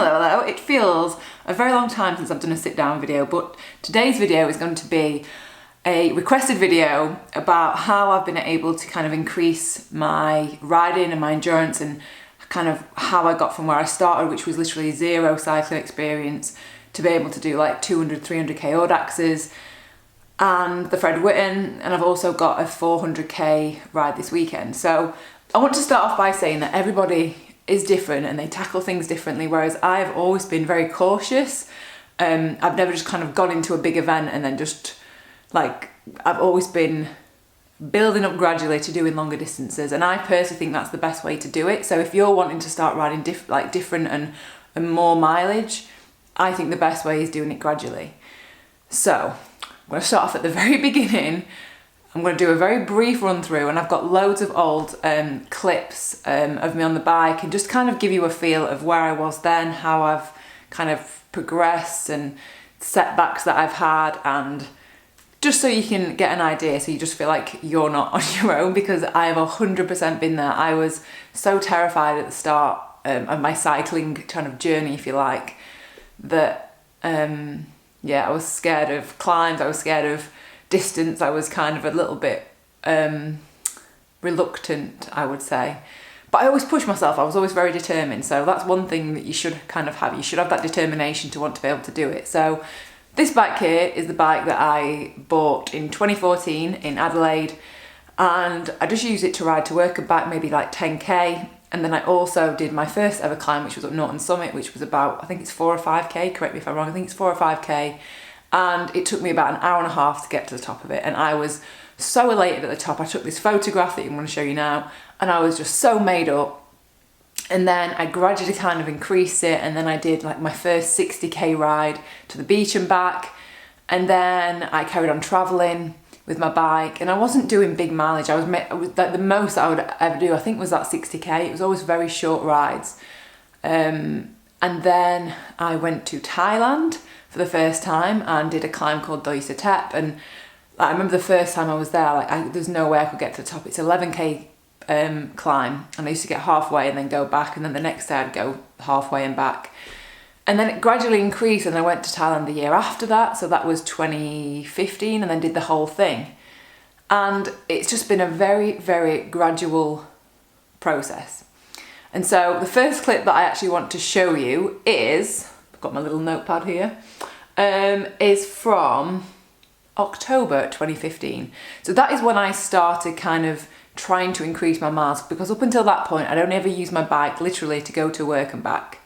Hello, it feels a very long time since I've done a sit down video, but today's video is going to be a requested video about how I've been able to kind of increase my riding and my endurance, and kind of how I got from where I started, which was literally zero cycling experience, to be able to do like 200, 300k Audaxes and the Fred Whitten, and I've also got a 400k ride this weekend. So I want to start off by saying that everybody is different and they tackle things differently, whereas I've always been very cautious. I've never just kind of gone into a big event and then just like, I've always been building up gradually to doing longer distances, and I personally think that's the best way to do it. So if you're wanting to start riding different and more mileage, I think the best way is doing it gradually. So I'm going to start off at the very beginning. I'm going to do a very brief run through, and I've got loads of old clips of me on the bike, and just kind of give you a feel of where I was then, how I've kind of progressed and setbacks that I've had, and just so you can get an idea, so you just feel like you're not on your own, because I have 100% been there. I was so terrified at the start of my cycling kind of journey, if you like, that yeah, I was scared of climbs, I was scared of distance, I was kind of a little bit reluctant, I would say. But I always pushed myself, I was always very determined. So that's one thing that you should kind of have. You should have that determination to want to be able to do it. So this bike here is the bike that I bought in 2014 in Adelaide, and I just used it to ride to work and back, maybe like 10k. And then I also did my first ever climb, which was up Norton Summit, which was about, I think it's 4 or 5k, correct me if I'm wrong, I think it's 4 or 5k. And it took me about an hour and a half to get to the top of it, and I was so elated at the top. I took this photograph that I'm going to show you now, and I was just so made up. And then I gradually kind of increased it, and then I did like my first 60k ride to the beach and back, and then I carried on travelling with my bike, and I wasn't doing big mileage. I was like, the most I would ever do, I think, was that 60k. It was always very short rides. And then I went to Thailand for the first time and did a climb called Doi Satep, and I remember the first time I was there, like there's no way I could get to the top. It's 11k climb, and I used to get halfway and then go back, and then the next day I'd go halfway and back, and then it gradually increased, and I went to Thailand the year after that, so that was 2015, and then did the whole thing. And it's just been a very, very gradual process. And so the first clip that I actually want to show you is, I've got my little notepad here, is from October 2015. So that is when I started kind of trying to increase my miles, because up until that point I'd only ever used my bike literally to go to work and back.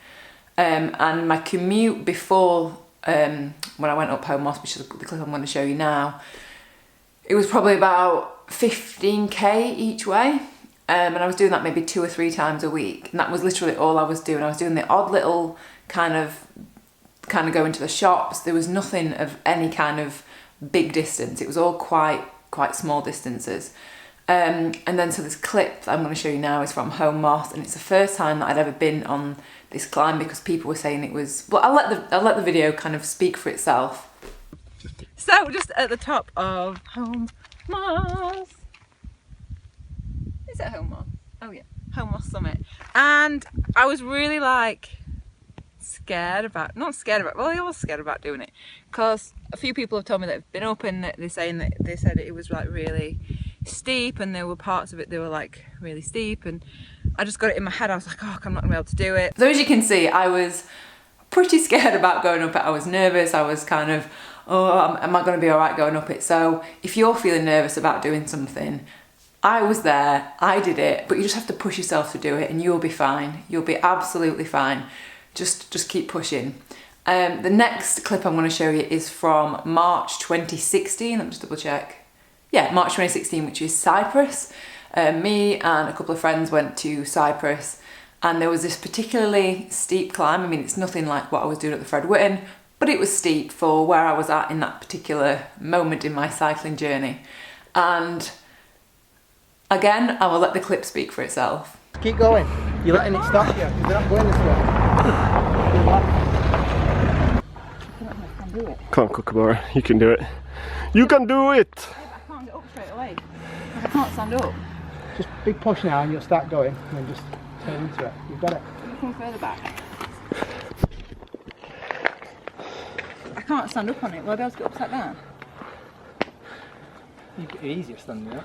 And my commute before, when I went up Home Moss, which is the clip I'm going to show you now, it was probably about 15k each way. And I was doing that maybe 2 or 3 times a week, and that was literally all I was doing. I was doing the odd little kind of going to the shops. There was nothing of any kind of big distance. It was all quite small distances. And then so this clip that I'm going to show you now is from Home Moss, and it's the first time that I'd ever been on this climb, because people were saying it was, well, I'll let the video kind of speak for itself. So just at the top of Home Moss. Is it Home Moss? Oh yeah, Home Moss Summit. And I was really like not scared about, well, I was scared about doing it, because a few people have told me that have been up, and they're saying that they said it was like really steep, and there were parts of it that were like really steep, and I just got it in my head. I was like, oh, I'm not gonna be able to do it. So as you can see, I was pretty scared about going up it. I was nervous. I was kind of, oh, am I gonna be all right going up it? So if you're feeling nervous about doing something, I was there, I did it, but you just have to push yourself to do it, and you'll be fine. You'll be absolutely fine. Just keep pushing. The next clip I'm going to show you is from March 2016. Let me just double check. Yeah, March 2016, which is Cyprus. Me and a couple of friends went to Cyprus, and there was this particularly steep climb. I mean, it's nothing like what I was doing at the Fred Whitten, but it was steep for where I was at in that particular moment in my cycling journey. And again, I will let the clip speak for itself. Keep going. You're letting it stop you. You're not going this way. Come on, Kookaburra, you can do it. You can do it! Yeah, but I can't get up straight away. I can't stand up. Just big push now, and you'll start going, and then just turn into it. You've got it. Come further back. can't stand up on it. Will I be able to get upside down? You get easier standing up.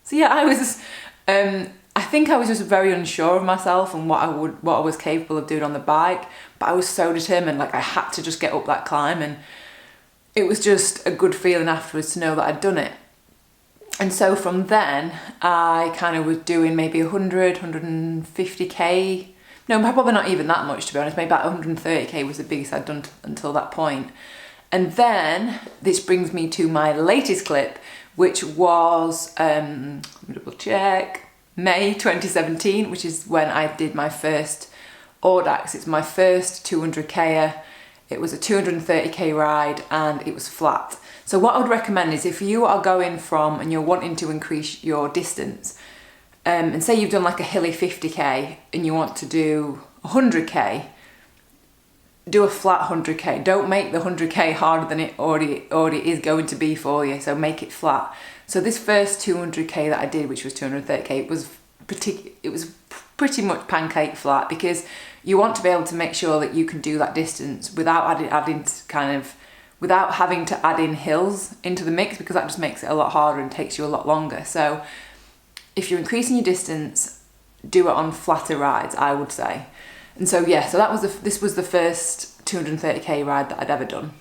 So yeah, I think I was just very unsure of myself and what I was capable of doing on the bike, but I was so determined, like I had to just get up that climb, and it was just a good feeling afterwards to know that I'd done it. And so from then, I kind of was doing maybe 100, 150k. No, probably not even that much, to be honest. Maybe about 130k was the biggest I'd done until that point. And then this brings me to my latest clip, which was, let me double check, May 2017, which is when I did my first Audax. It's my first 200k. It was a 230k ride and it was flat. So what I would recommend is if you are going from and you're wanting to increase your distance, and say you've done like a hilly 50k and you want to do 100k, do a flat 100k. Don't make the 100k harder than it already is going to be for you, so make it flat. So this first 200k that I did, which was 230k, it was pretty much pancake flat, because you want to be able to make sure that you can do that distance without without having to add in hills into the mix, because that just makes it a lot harder and takes you a lot longer. So if you're increasing your distance, do it on flatter rides, I would say. And so yeah, so this was the first 230k ride that I'd ever done.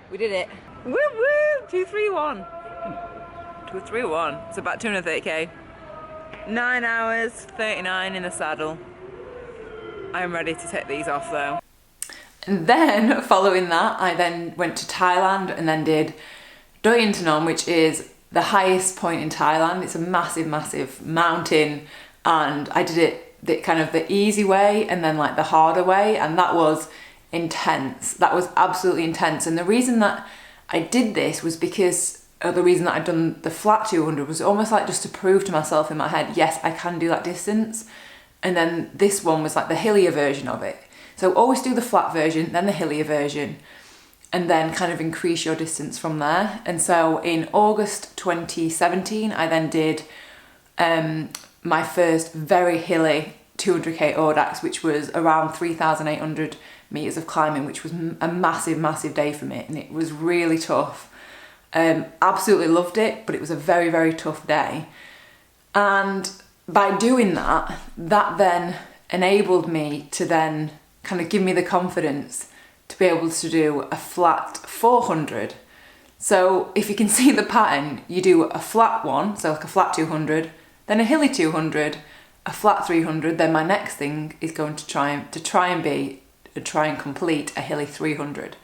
We did it. Woo woo! 231. 231. It's about 230k. 9 hours, 39 in the saddle. I'm ready to take these off though. And then following that, I then went to Thailand and then did Doi Inthanon, which is the highest point in Thailand. It's a massive, massive mountain, and I did it the easy way and then like the harder way, and that was intense. That was absolutely intense. And the reason that I did this was because the reason that I'd done the flat 200 was almost like just to prove to myself in my head, yes, I can do that distance. And then this one was like the hillier version of it. So always do the flat version, then the hillier version, and then kind of increase your distance from there. And so in August 2017, I then did my first very hilly 200k Audax, which was around 3,800 meters of climbing, which was a massive, massive day for me. And it was really tough. Absolutely loved it, but it was a very, very tough day. And by doing that then enabled me to then kind of give me the confidence to be able to do a flat 400. So if you can see the pattern, you do a flat one, so like a flat 200, then a hilly 200, a flat 300, then my next thing is going to try and complete a hilly 300.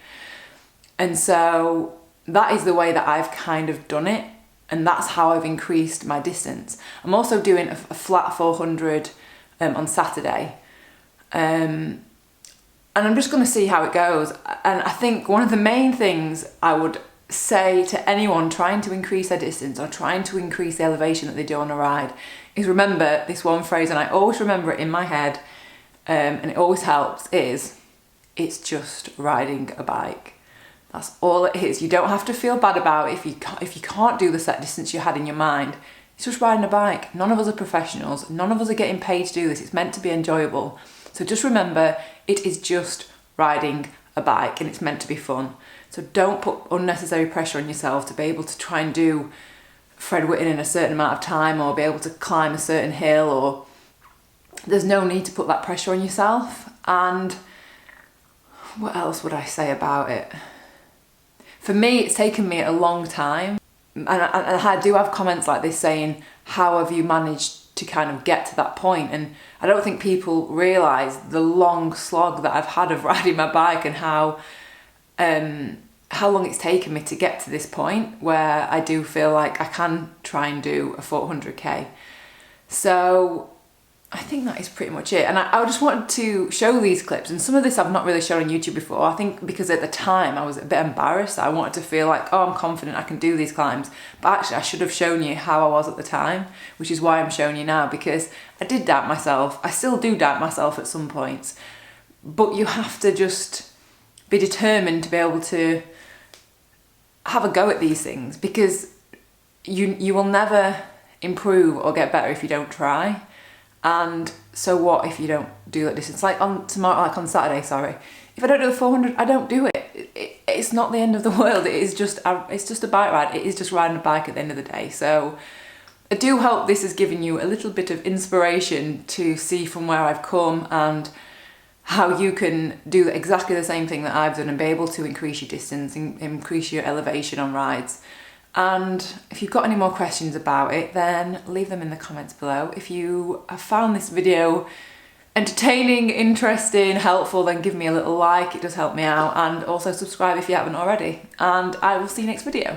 And so that is the way that I've kind of done it, and that's how I've increased my distance. I'm also doing a flat 400 on Saturday, and I'm just going to see how it goes. And I think one of the main things I would say to anyone trying to increase their distance or trying to increase the elevation that they do on a ride is remember this one phrase, and I always remember it in my head, and it always helps, is it's just riding a bike. That's all it is. You don't have to feel bad about it if you can't do the set distance you had in your mind. It's just riding a bike. None of us are professionals. None of us are getting paid to do this. It's meant to be enjoyable. So just remember, it is just riding a bike and it's meant to be fun. So don't put unnecessary pressure on yourself to be able to try and do Fred Whitten in a certain amount of time or be able to climb a certain hill, or there's no need to put that pressure on yourself. And what else would I say about it? For me, it's taken me a long time, and I do have comments like this saying, how have you managed to kind of get to that point? And I don't think people realise the long slog that I've had of riding my bike and how long it's taken me to get to this point where I do feel like I can try and do a 400k. So I think that is pretty much it. And I just wanted to show these clips, and some of this I've not really shown on YouTube before. I think because at the time I was a bit embarrassed. I wanted to feel like, oh, I'm confident I can do these climbs. But actually I should have shown you how I was at the time, which is why I'm showing you now, because I did doubt myself. I still do doubt myself at some points. But you have to just be determined to be able to have a go at these things, because you will never improve or get better if you don't try. And so what if you don't do that distance? Like on Saturday, sorry. If I don't do the 400, I don't do it. It's not the end of the world. It's just a bike ride. It is just riding a bike at the end of the day. So I do hope this has given you a little bit of inspiration to see from where I've come and how you can do exactly the same thing that I've done and be able to increase your distance and increase your elevation on rides. And if you've got any more questions about it, then leave them in the comments below. If you have found this video entertaining, interesting, helpful, then give me a little like. It does help me out. And also subscribe if you haven't already. And I will see you next video.